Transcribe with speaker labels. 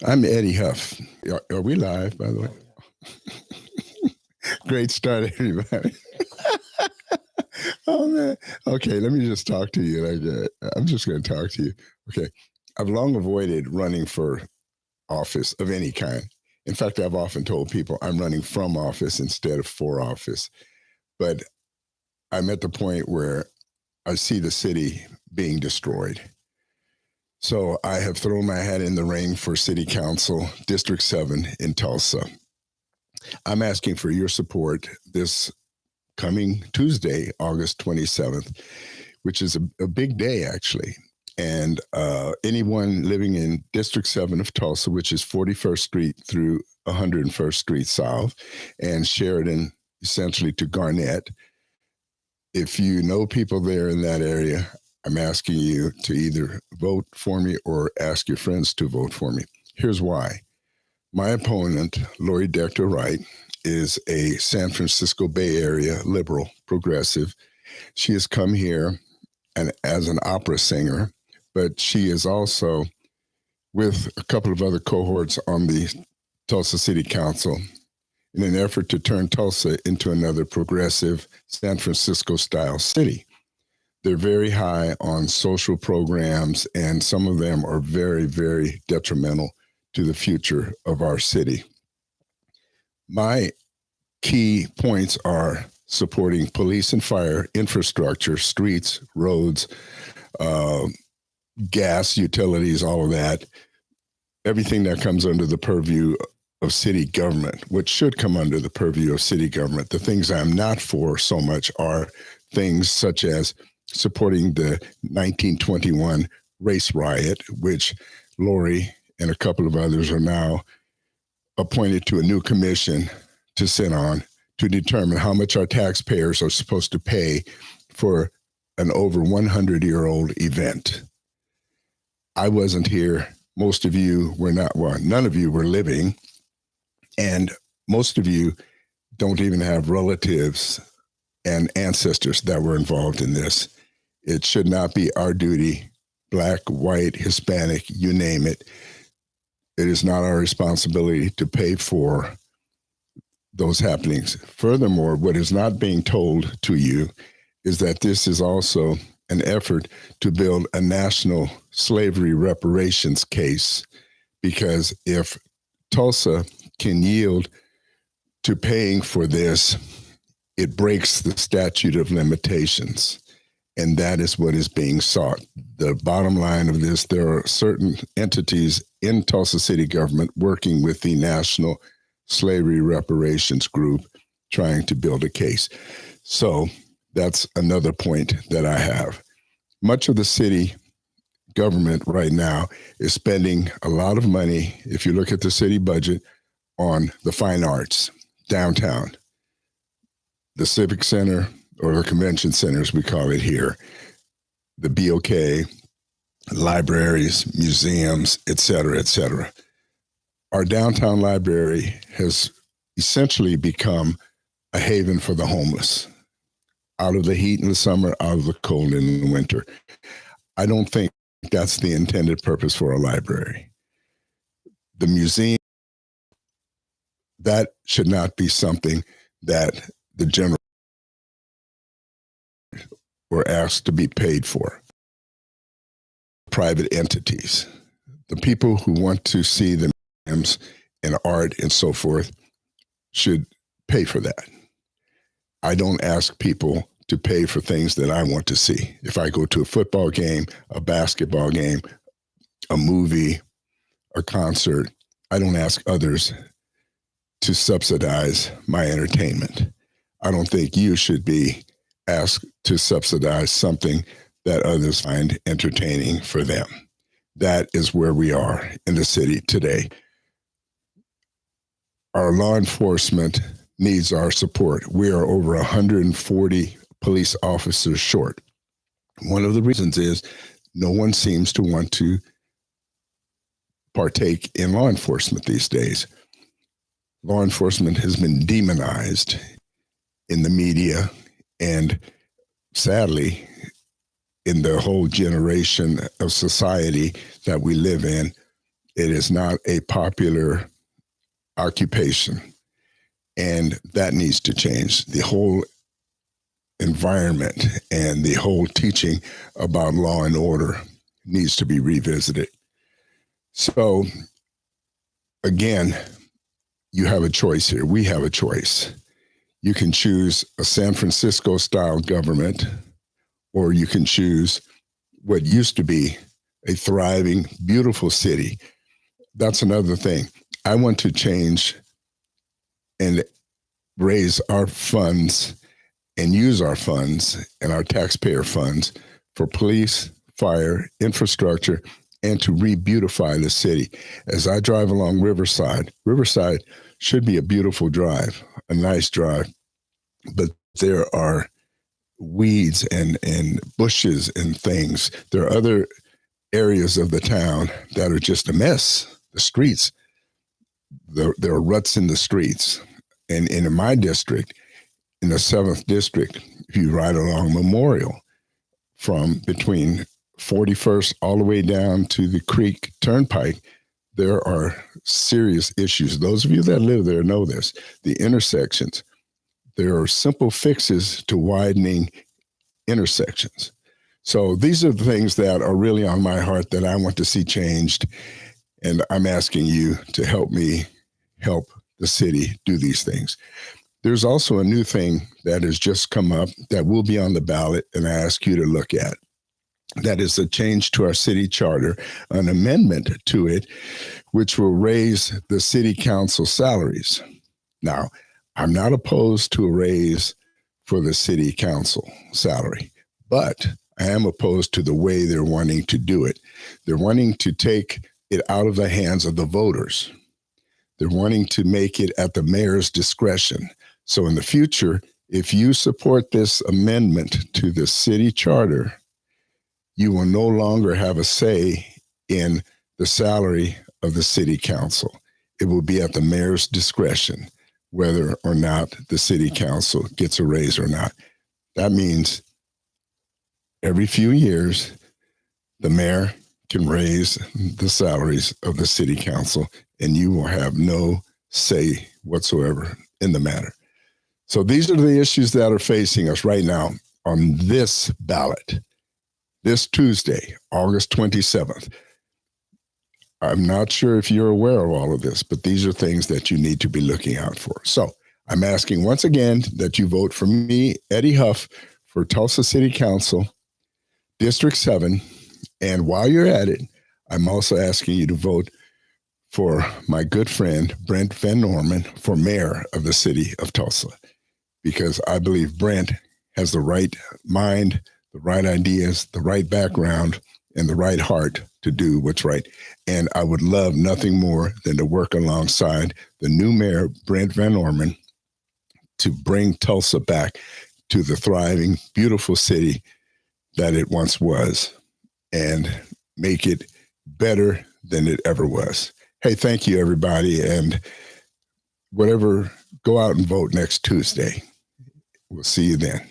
Speaker 1: I'm Eddie Huff. Are we live, by the way? Great start, everybody. Oh, man. Okay, let me just talk to you. I'm just going to talk to you. Okay. I've long avoided running for office of any kind. In fact, I've often told people I'm running from office instead of for office. But I'm at the point where I see the city being destroyed. So I have thrown my hat in the ring for City Council, District 7 in Tulsa. I'm asking for your support this coming Tuesday, August 27th, which is a big day, actually. And anyone living in District 7 of Tulsa, which is 41st Street through 101st Street South, and Sheridan essentially to Garnett, if you know people there in that area, I'm asking you to either vote for me or ask your friends to vote for me. Here's why. My opponent, Lori Dector Wright, is a San Francisco Bay Area liberal, progressive. She has come here and as an opera singer, but she is also with a couple of other cohorts on the Tulsa City Council in an effort to turn Tulsa into another progressive San Francisco-style city. They're very high on social programs, and some of them are very, very detrimental to the future of our city. My key points are supporting police and fire, infrastructure, streets, roads, gas, utilities, all of that, everything that comes under the purview of city government, which should come under the purview of city government. The things I'm not for so much are things such as supporting the 1921 race riot, which Lori and a couple of others are now appointed to a new commission to sit on to determine how much our taxpayers are supposed to pay for an over 100-year-old event. I wasn't here. Most of you were not, well, none of you were living, and most of you don't even have relatives and ancestors that were involved in this. It should not be our duty, Black, white, Hispanic, you name it. It is not our responsibility to pay for those happenings. Furthermore, what is not being told to you is that this is also an effort to build a national slavery reparations case, because if Tulsa can yield to paying for this, it breaks the statute of limitations. And that is what is being sought. The bottom line of this, there are certain entities in Tulsa city government working with the National Slavery Reparations Group trying to build a case. So that's another point that I have. Much of the city government right now is spending a lot of money, if you look at the city budget, on the fine arts, downtown, the Civic Center, or the Convention Center, as we call it here, the BOK, libraries, museums, et cetera, et cetera. Our downtown library has essentially become a haven for the homeless, out of the heat in the summer, out of the cold in the winter. I don't think that's the intended purpose for a library. The museum, that should not be something that the general were asked to be paid for. Private entities, the people who want to see the museums and art and so forth should pay for that. I don't ask people to pay for things that I want to see. If I go to a football game, a basketball game, a movie, a concert, I don't ask others to subsidize my entertainment. I don't think you should be asked to subsidize something that others find entertaining for them. That is where we are in the city today. Our law enforcement needs our support. We are over 140 police officers short. One of the reasons is no one seems to want to partake in law enforcement these days. Law enforcement has been demonized in the media and sadly in the whole generation of society that we live in. It is not a popular occupation, and that needs to change. The whole environment and the whole teaching about law and order needs to be revisited. So, again, you have a choice here. We have a choice. You can choose a San Francisco-style government, or you can choose what used to be a thriving, beautiful city. That's another thing. I want to change and raise our funds and use our funds and our taxpayer funds for police, fire, infrastructure, and to re-beautify the city. As I drive along Riverside should be a beautiful drive, a nice drive, but there are weeds and bushes and things. There are other areas of the town that are just a mess. The streets, there are ruts in the streets. And in my district, in the 7th district, if you ride along Memorial from between 41st all the way down to the Creek Turnpike, there are serious issues. Those of you that live there know this. The intersections, there are simple fixes to widening intersections. So these are the things that are really on my heart that I want to see changed. And I'm asking you to help me help the city do these things. There's also a new thing that has just come up that will be on the ballot, and I ask you to look at. That is a change to our city charter, an amendment to it, which will raise the city council salaries. Now, I'm not opposed to a raise for the city council salary, but I am opposed to the way they're wanting to do it. They're wanting to take it out of the hands of the voters. They're wanting to make it at the mayor's discretion. So in the future, if you support this amendment to the city charter, you will no longer have a say in the salary of the city council. It will be at the mayor's discretion whether or not the city council gets a raise or not. That means every few years, the mayor can raise the salaries of the city council, and you will have no say whatsoever in the matter. So these are the issues that are facing us right now on this ballot. This Tuesday, August 27th. I'm not sure if you're aware of all of this, but these are things that you need to be looking out for. So I'm asking once again that you vote for me, Eddie Huff, for Tulsa City Council, District 7. And while you're at it, I'm also asking you to vote for my good friend, Brent Van Norman, for mayor of the city of Tulsa, because I believe Brent has the right mind, the right ideas, the right background, and the right heart to do what's right. And I would love nothing more than to work alongside the new mayor, Brent Van Norman, to bring Tulsa back to the thriving, beautiful city that it once was and make it better than it ever was. Hey, thank you, everybody. And whatever, go out and vote next Tuesday. We'll see you then.